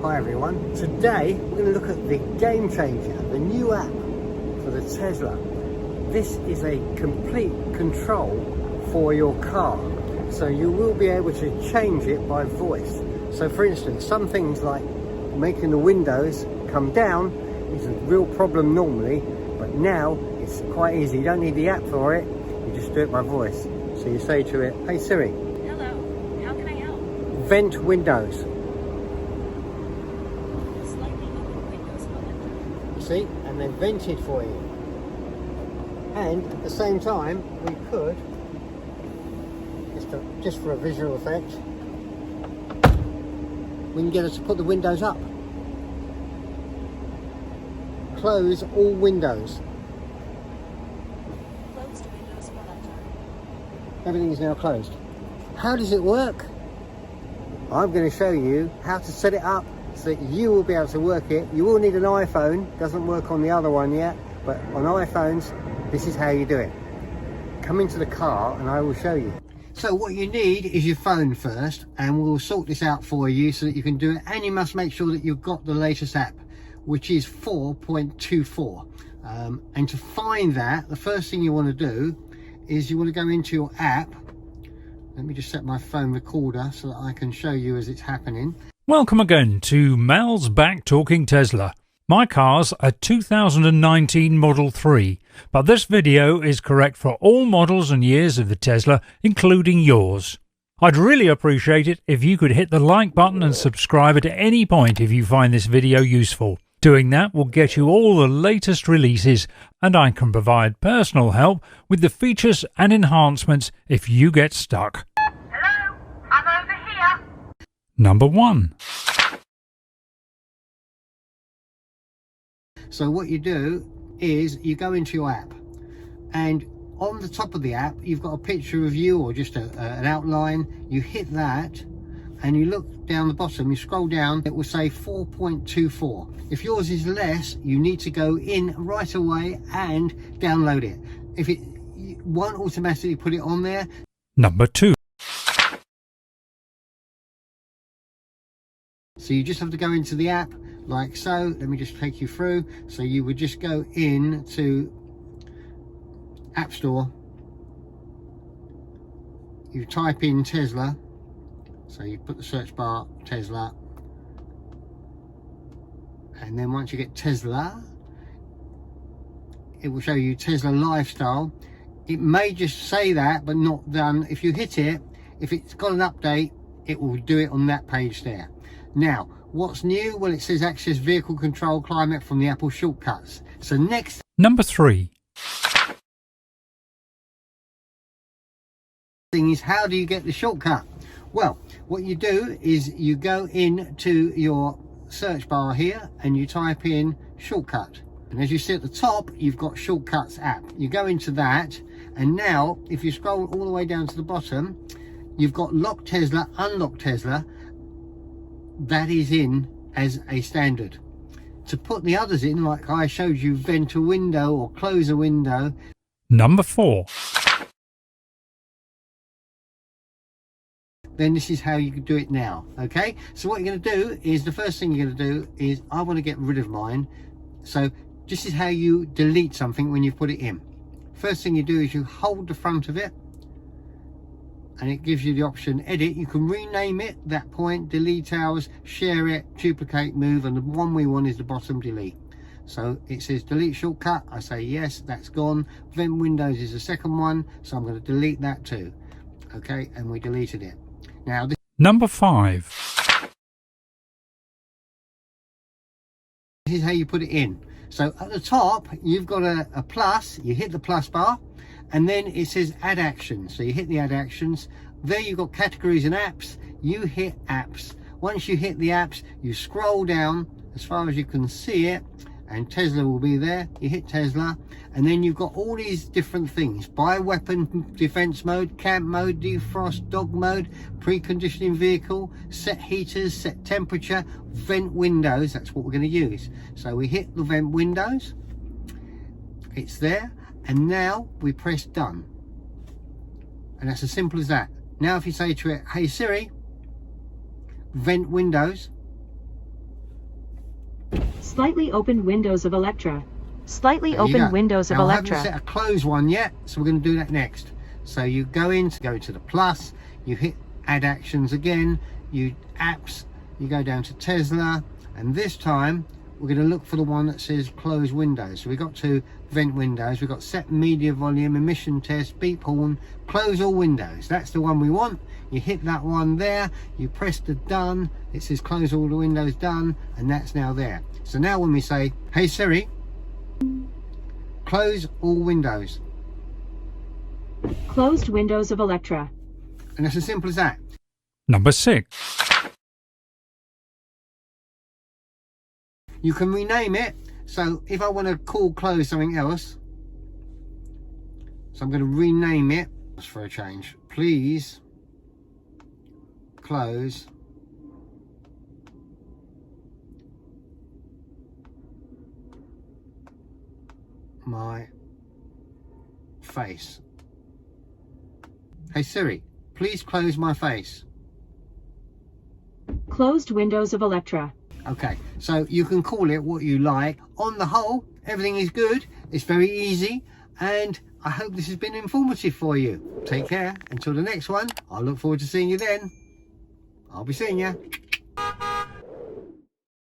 Hi everyone, today we're going to look at the game changer, the new app for the Tesla. This is a complete control for your car, so you will be able to change it by voice. So for instance, some things like making the windows come down is a real problem normally, but now it's quite easy. You don't need the app for it, you just do it by voice. So you say to it, "Hey Siri, hello, how can I help? Vent windows." See, and they're vented for you. And at the same time, we could, just for a visual effect, we can get us to put the windows up. Close all windows. Closed windows for that time. Everything is now closed. How does it work? I'm going to show you how to set it up so that you will be able to work it. You will need an iPhone. Doesn't work on the other one yet, but on iPhones, this is how you do it. Come into the car and I will show you. So what you need is your phone first, and we'll sort this out for you so that you can do it. And you must make sure that you've got the latest app, which is 4.24. And to find that, the first thing you want to do is you want to go into your app. Let me just set my phone recorder so that I can show you as it's happening. Welcome again to Mal's Back Talking Tesla. My car's a 2019 Model 3, but this video is correct for all models and years of the Tesla, including yours. I'd really appreciate it if you could hit the like button and subscribe at any point if you find this video useful. Doing that will get you all the latest releases, and I can provide personal help with the features and enhancements if you get stuck. Hello, I'm over here. Number 1. So what you do is you go into your app, and on the top of the app you've got a picture of you, or just an outline. You hit that and you look down the bottom, you scroll down, it will say 4.24. If yours is less, you need to go in right away and download it. If it won't automatically put it on there. Number 2. So you just have to go into the app like so. Let me just take you through. So you would just go in to App Store, you type in Tesla, so you put the search bar Tesla, and then once you get Tesla, it will show you Tesla Lifestyle. It may just say that but not done. If you hit it, if it's got an update, it will do it on that page there. Now what's new? Well, it says access vehicle control climate from the Apple shortcuts. So next, Number 3. thing is, how do you get the shortcut? Well, what you do is you go into your search bar here and you type in shortcut, and as you see at the top, you've got shortcuts app. You go into that, and now if you scroll all the way down to the bottom, you've got lock Tesla, unlock Tesla. That is in as a standard. To put the others in, like I showed you, vent a window or close a window. Number 4. Then this is how you can do it now. Okay, so what you're going to do is, the first thing you're going to do is, I want to get rid of mine. So this is how you delete something when you put it in. First thing you do is you hold the front of it, and it gives you the option edit. You can rename it, that point, delete ours, share it, duplicate, move, and the one we want is the bottom, delete. So it says delete shortcut. I say yes, that's gone. Vent windows is the second one, so I'm going to delete that too. Okay, and we deleted it. Now this Number 5. is how you put it in. So at the top you've got a plus. You hit the plus bar, and then it says add actions. So you hit the add actions. There you've got categories and apps. You hit apps. Once you hit the apps, you scroll down as far as you can see it, and Tesla will be there. You hit Tesla, and then you've got all these different things: buy weapon defense mode, camp mode, defrost, dog mode, preconditioning vehicle, set heaters, set temperature, vent windows. That's what we're going to use. So we hit the vent windows, it's there, and now we press done, and that's as simple as that. Now if you say to it, hey Siri, vent windows, Slightly opened windows of Electra. Slightly There you opened go. windows of Now, I haven't Electra. set a close one yet, so we're going to do that next. So you go to the plus, you hit add actions again, you apps, you go down to Tesla, and this time we're going to look for the one that says close windows. So we've got to vent windows, we've got set media volume, emission test, beep horn, close all windows. That's the one we want. You hit that one there, you press the done, it says close all the windows done, and that's now there. So now when we say, hey Siri, close all windows. Closed windows of Electra. And it's as simple as that. Number 6. You can rename it. So if I want to call close something else, so I'm going to rename it for a change. Please close my face. Hey Siri, please close my face. Closed windows of Electra. Okay, so you can call it what you like. On the whole, everything is good. It's very easy, and I hope this has been informative for you. Take care. Until the next one, I look forward to seeing you then. I'll be seeing you.